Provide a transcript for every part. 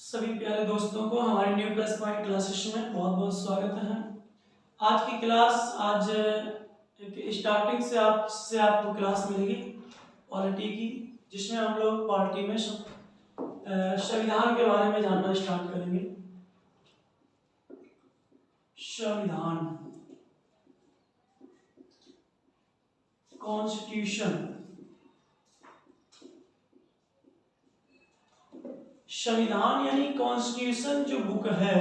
सभी प्यारे दोस्तों को हमारे न्यू प्लस पॉइंट क्लासेस में बहुत बहुत स्वागत है। आज की क्लास एक स्टार्टिंग से आपको क्लास मिलेगी पॉलिटी की, जिसमें हम लोग पॉलिटी में संविधान के बारे में जानना स्टार्ट करेंगे। संविधान, कॉन्स्टिट्यूशन। संविधान यानी कॉन्स्टिट्यूशन जो बुक है।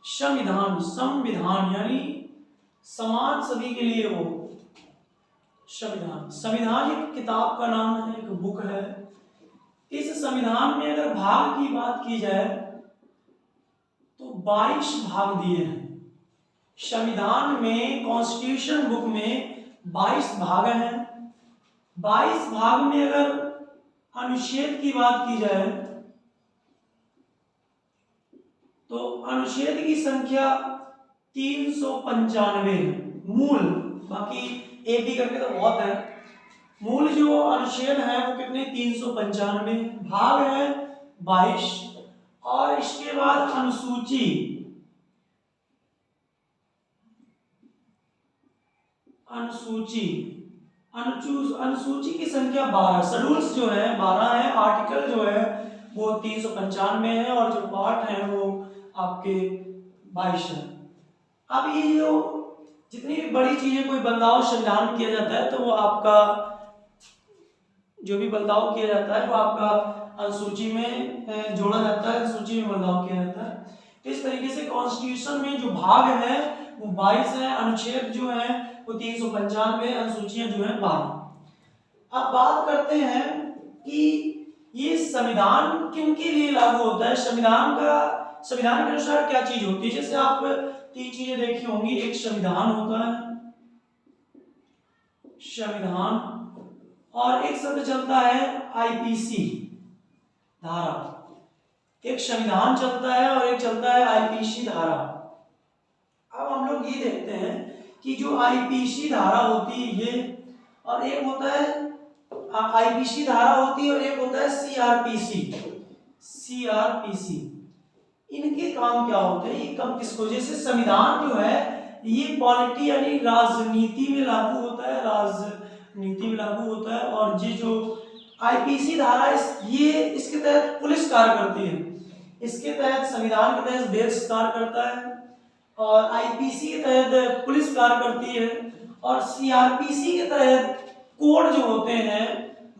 संविधान यानी समान सभी के लिए हो। संविधान एक किताब का नाम है, एक बुक है। इस संविधान में अगर भाग की बात की जाए तो 22 भाग दिए हैं। संविधान में, कॉन्स्टिट्यूशन बुक में 22 भाग हैं। 22 भाग में अगर अनुच्छेद की बात की जाए तो अनुच्छेद की संख्या 395 है मूल, बाकी एक भी करके तो बहुत है। मूल जो अनुच्छेद है वो कितने, 395। भाग है 22। और इसके बाद अनुसूची की संख्या 12। शेड्यूल्स जो है 12 है। आर्टिकल जो है वो 395 है और जो पार्ट है वो आपके 22 है। अब ये जो जितनी भी बड़ी चीजें कोई बदलाव संविधान में किया जाता है तो वो आपका जो भी बदलाव किया जाता है वो आपका अनुसूची में जोड़ा जाता है, अनुसूची में बदलाव किया जाता है। तो इस तरीके से कॉन्स्टिट्यूशन में जो भाग है वो 22 है, अनुच्छेद जो है वो 395, अनुसूचियां जो है 12। अब बात करते हैं कि ये संविधान किनके लिए लागू होता है। संविधान के अनुसार क्या चीज होती है। जैसे आप 3 चीजें देखी होंगी। एक संविधान होता है, संविधान, और एक शब्द चलता है आईपीसी धारा। एक संविधान चलता है और एक चलता है आईपीसी धारा। अब हम लोग ये देखते हैं कि जो आईपीसी धारा होती है ये, और एक होता है आईपीसी धारा होती है और एक होता है सीआरपीसी। इनके काम क्या होते हैं, ये कब किसको, जैसे संविधान जो है ये पॉलिटी यानी राजनीति में लागू होता है, और ये जो आईपीसी धारा ये इसके तहत पुलिस कार्य करती है। इसके तहत संविधान के तहत देश कार्य करता है और आईपीसी के तहत पुलिस कार्य करती है, और सीआरपीसी के तहत कोर्ट जो होते हैं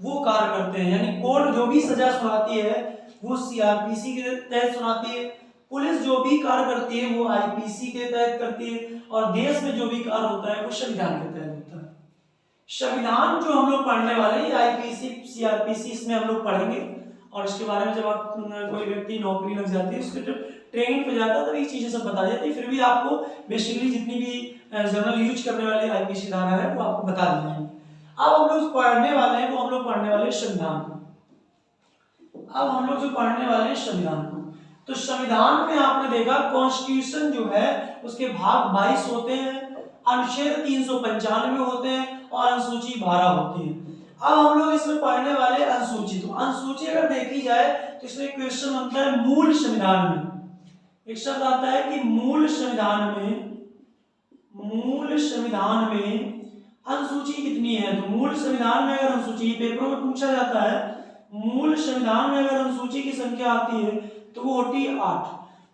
वो कार्य करते हैं। यानी कोर्ट जो भी सजा सुनाती है वो सीआरपीसी के तहत सुनाती है। पुलिस जो भी कार्य करती है वो आईपीसी के तहत करती है, और देश में जो भी कार्य होता है वो संविधान के तहत होता है। संविधान जो हम लोग पढ़ने वाले हैं आईपीसी सीआरपीसी, इसमें हम लोग पढ़ेंगे। और इसके बारे में जब आप कोई व्यक्ति नौकरी लग जाती है, उसके जब ट्रेनिंग पे जाता है तो ये चीजें सब बता जाती है। फिर भी आपको बेसिकली जितनी भी जनरल यूज करने वाली आईपीसी धारा है वो आपको बता दी जाएगी। अब हम लोग पढ़ने वाले हैं वो हम लोग पढ़ने वाले संविधान को। अब हम लोग जो पढ़ने वाले हैं संविधान को, तो संविधान में आपने देखा कॉन्स्टिट्यूशन जो है उसके भाग 22 होते हैं, अनुच्छेद 395 होते हैं और अनुसूची 12 होती है। अब हम लोग इसमें पढ़ने वाले अनुसूची। तो अनुसूची अगर देखी जाए तो इसमें क्वेश्चन बनता है मूल संविधान में। एक शब्द आता है कि मूल संविधान में अनुसूची कितनी है। तो मूल संविधान में अगर अनुसूची, पेपरों में पूछा जाता है, मूल संविधान में अगर अनुसूची की संख्या आती है तो वो होती है 8।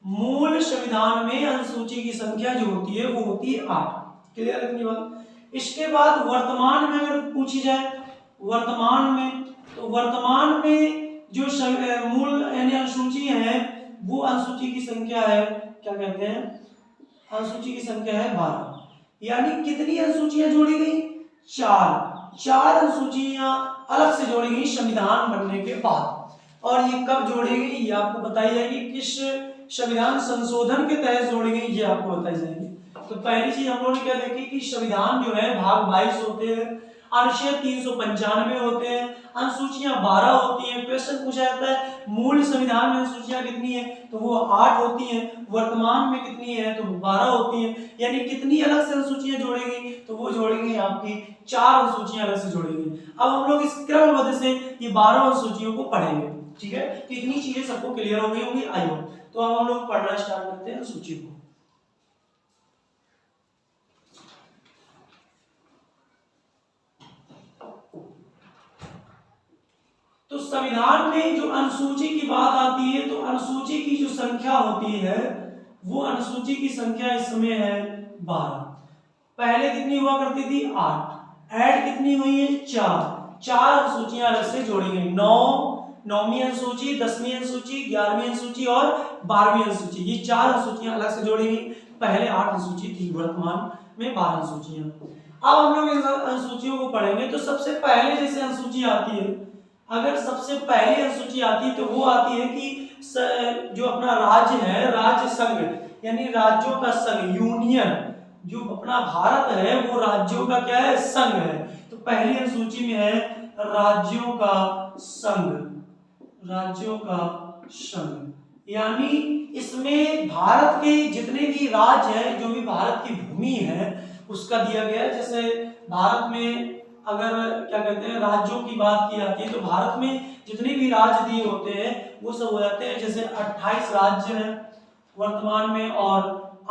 मूल संविधान में अनुसूची की संख्या जो होती है वो होती है 8। क्लियर है इतनी बात। इसके बाद वर्तमान में अगर पूछी जाए, वर्तमान में जो मूल यानी अनुसूची है वो अनुसूची की संख्या है, क्या कहते हैं, अनुसूची की संख्या है 12। यानी कितनी अनुसूचियां जोड़ी गई, 4 अनुसूचियां अलग से जोड़ी गई संविधान बनने के बाद। और ये कब जोड़ी गई ये आपको बताई जाएगी, किस संविधान संशोधन के तहत जोड़ी गई ये आपको बताई जाएगी। तो पहली चीज हम लोगों ने क्या देखी कि संविधान जो है भाग 22 होते हैं, अनुच्छेद 395 होते हैं, अनुसूचियां 12 होती हैं। क्वेश्चन पूछा जाता है मूल संविधान में अनुसूचियां कितनी है, तो वो 8 होती हैं। वर्तमान में कितनी है, तो 12 होती हैं। यानी कितनी अलग से अनुसूचियां जोड़ी गई, तो वो जोड़ी गई आपकी 4 अनुसूचियां अलग से जोड़ी गई। अब हम लोग इस क्रमबद्ध से ये 12 अनुसूचियों को पढ़ेंगे। ठीक है, तो इतनी चीजें सबको क्लियर हो गई होंगी आई होप। तो अब हम लोग पढ़ना स्टार्ट करते हैं सूची को। तो संविधान में जो अनुसूची की बात आती है, तो अनुसूची की जो संख्या होती है वो अनुसूची की संख्या इस समय है 12। पहले कितनी हुआ करती थी 8, ऐड कितनी हुई है 4 अनुसूचियां अलग से जोड़ी गई, 9वीं अनुसूची, 10वीं अनुसूची, 11वीं अनुसूची और 12वीं अनुसूची, ये 4 अनुसूचियां अलग से जोड़ी गई। पहले 8 अनुसूची थी, वर्तमान में 12 अनुसूचियां। अब हम लोग इन अनुसूचियों को पढ़ेंगे। तो सबसे पहले जैसे अनुसूची आती है, अगर सबसे पहली अनुसूची आती है तो वो आती है कि जो अपना राज्य है, राज्य संघ यानी राज्यों का संघ, यूनियन, जो अपना भारत है वो राज्यों का क्या है, संघ है। तो पहली अनुसूची में है राज्यों का संघ, राज्यों का संघ, यानी इसमें भारत के जितने भी राज्य हैं, जो भी भारत की भूमि है उसका दिया गया है। जैसे भारत में अगर क्या कहते हैं राज्यों की बात की जाती है, तो भारत में जितने भी राज्य दिए होते हैं वो सब हो जाते हैं, जैसे 28 राज्य हैं वर्तमान में, और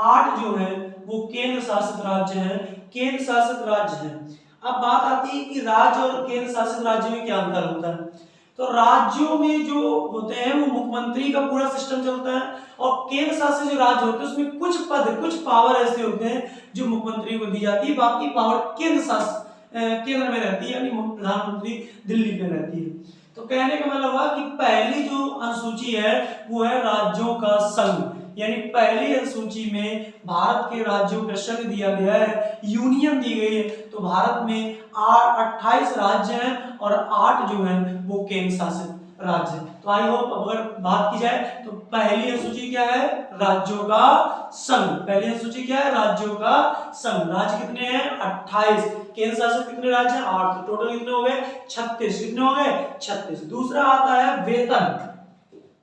8 जो है वो केंद्र शासित राज्य हैं, केंद्र शासित राज्य हैं। अब बात आती है कि राज्य और केंद्र शासित राज्य में क्या अंतर होता है। तो राज्यों में जो होते हैं वो मुख्यमंत्री का पूरा सिस्टम चलता है, और केंद्र शासित जो राज्य होते हैं उसमें कुछ पद, कुछ पावर ऐसे होते हैं जो मुख्यमंत्री को दी जाती है, बाकी पावर केंद्र शासित केंद्र में रहती है, यानी प्रधानमंत्री दिल्ली में रहती है। तो कहने का मतलब हुआ कि पहली जो अनुसूची है वो है राज्यों का संघ, यानी पहली अनुसूची में भारत के राज्यों का संघ दिया गया है, यूनियन दी गई है। तो भारत में 28 राज्य हैं और 8 जो है वो केंद्र शासित राज्य है। तो आई होप अगर बात की जाए तो पहली अनुसूची क्या है, राज्यों का संघ। पहली अनुसूची क्या है, राज्यों का संघ। राज्य कितने हैं 28, केंद्र शासित कितने राज्य हैं 8, तो टोटल कितने हो गए 36। कितने हो गए 36। दूसरा आता है वेतन।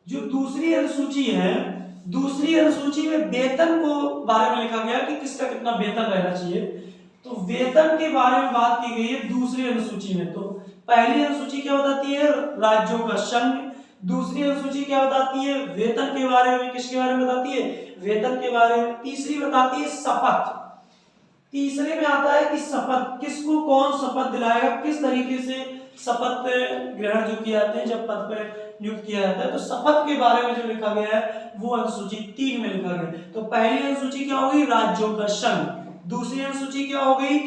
जो दूसरी अनुसूची है, दूसरी अनुसूची में वेतन को बारे में लिखा गया कि किसका कितना वेतन रहना चाहिए। तो वेतन के बारे में बात की गई है दूसरी अनुसूची में। तो पहली अनुसूची क्या बताती है, राज्यों का संघ। दूसरी अनुसूची क्या बताती है, वेतन के बारे में। किसके बारे में बताती है, वेतन के बारे में। तीसरी बताती है शपथ। तीसरे में आता है कि शपथ, किसको कौन शपथ दिलाएगा, किस तरीके से शपथ ग्रहण जो किए जाते हैं जब पद पर नियुक्त किया जाता है। तो शपथ के बारे में जो लिखा गया है वो अनुसूची 3 में लिखा गया। तो पहली अनुसूची क्या होगी, राज्यों का संघ। दूसरी अनुसूची क्या हो गई,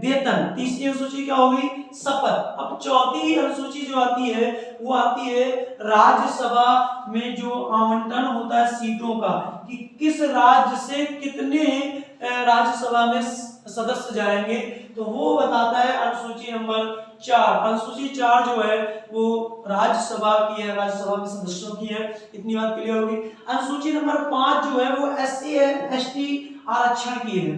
वेतन। तीसरी अनुसूची क्या हो गई, शपथ। अब चौथी अनुसूची जो आती है वो आती है राज्यसभा में जो आवंटन होता है सीटों का, कि किस राज्य से कितने राज्यसभा में सदस्य जाएंगे, तो वो बताता है अनुसूची नंबर 4। अनुसूची 4 जो है वो राज्यसभा की है, राज्यसभा के सदस्यों की है। इतनी बात क्लियर होगी। अनुसूची नंबर 5 जो है वो SC ST आरक्षण की है।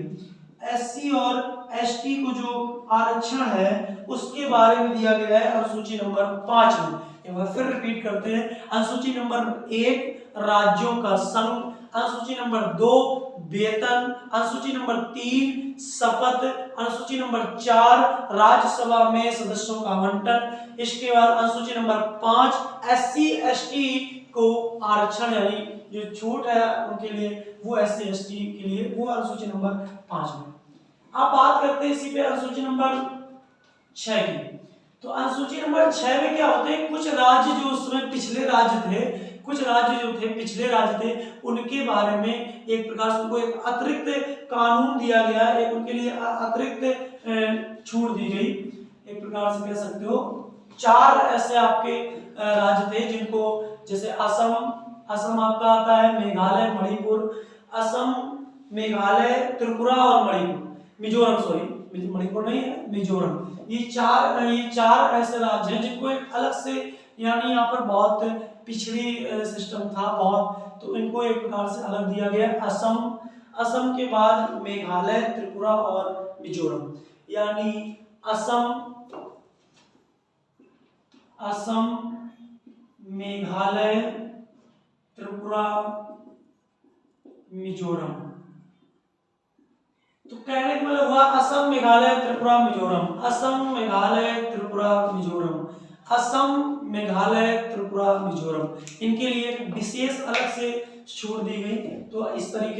SC और ST को जो आरक्षण है उसके बारे में दिया गया है अनुसूची नंबर 5 में। एक बार फिर रिपीट करते हैं। अनुसूची नंबर 1 राज्यों का संघ, अनुसूची नंबर 2 वेतन, अनुसूची नंबर 3 शपथ, अनुसूची नंबर 4 राज्यसभा में सदस्यों का आवंटन। इसके बाद अनुसूची नंबर 5 SC ST को आरक्षण यानी जो छूट है उनके लिए, वो SC ST के लिए, वो अनुसूची नंबर 5 में। अब बात करते हैं इसी पे अनुसूची नंबर 6 की। तो अनुसूची नंबर 6 में क्या होते हैं, कुछ राज्य जो उस समय पिछले राज्य थे, कुछ राज्य जो थे पिछले राज्य थे, उनके बारे में एक प्रकार से उनको एक अतिरिक्त कानून दिया गया, एक उनके लिए अतिरिक्त छूट दी गई। एक प्रकार से कह सकते हो 4 ऐसे आपके राज्य थे जिनको, जैसे असम आपका आता है, मेघालय, मणिपुर, असम, मेघालय, त्रिपुरा और मणिपुर, मिजोरम, सॉरी मणिपुर नहीं है, मिजोरम। ये चार ऐसे राज्य हैं जिनको एक अलग से, यानी यहाँ पर बहुत पिछड़ी सिस्टम था बहुत, तो इनको एक प्रकार से अलग दिया गया। असम के बाद मेघालय, त्रिपुरा और मिजोरम, यानी असम, मेघालय, त्रिपुरा, मिजोरम। तो कहने का मतलब हुआ असम, मेघालय, त्रिपुरा, मिजोरम, असम, मेघालय, त्रिपुरा, मिजोरम। असम, मेघालय, त्रिपुरा, मिजोरम, इनके लिए एक विशेष अलग से छूट दी गई। तो इस तरीके